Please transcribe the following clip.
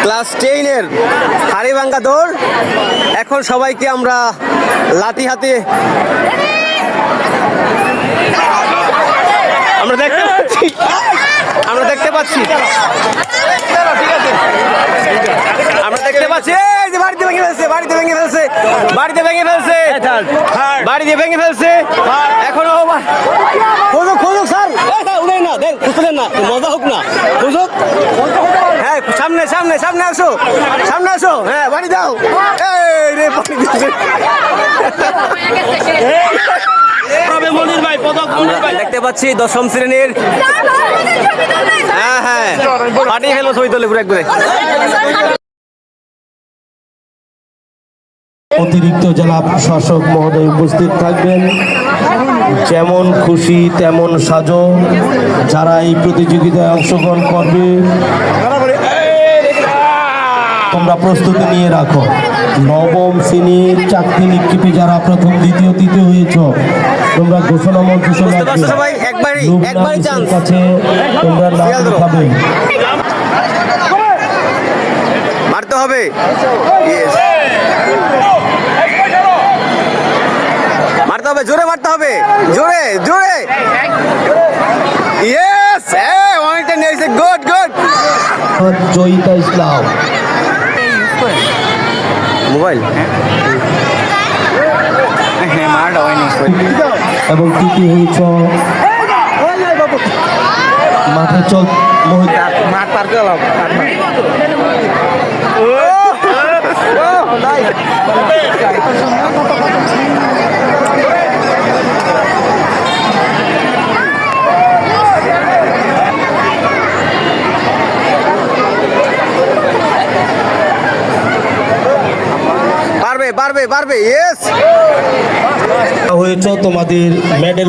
Class 10-এর Haribhanga দৌড়। এখন সবাইকে আমরা লাঠি হাতে আমরা দেখতে পাচ্ছি এই যে বাড়িতে ভেঙে ফেলছে এখনো খোঁজুক স্যার উড়ে না দেন খুঁজলেন না মজা হোক না খুঁজুক। হ্যাঁ সামনে আসো হ্যাঁ বাড়ি দাও এই রে পানি দিচ্ছে। দেখতে পাচ্ছি 10ম শ্রেণীর হ্যাঁ পাঠিয়ে ফেলো ছবি তোলে ঘুরে ঘুরে। অতিরিক্ত জেলা প্রশাসক মহোদয় উপস্থিত থাকবেন। যেমন খুশি তেমন সাজো। যারা এই প্রতিযোগিতায় অংশগ্রহণ করবে তোমরা প্রস্তুতি নিয়ে রাখো। নবম শ্রেণীর চাকরি নিক্ষেপে যারা প্রথম দ্বিতীয় তৃতীয় হয়েছ তোমরা ঘোষণা মঞ্চে কাছে তোমরা নাম লেখাবে। মারতে হবে জোরে মারতে হবে জোরে ইয়েস অনেকটা নিয়েছে গুড জয়িতা ইসলাম মোবাইল এবং তৃতীয় হয়েছ মাঠে চল মাঠ পার করলাম পারবে ইয়েস হয়েছ তোমাদের মেডেল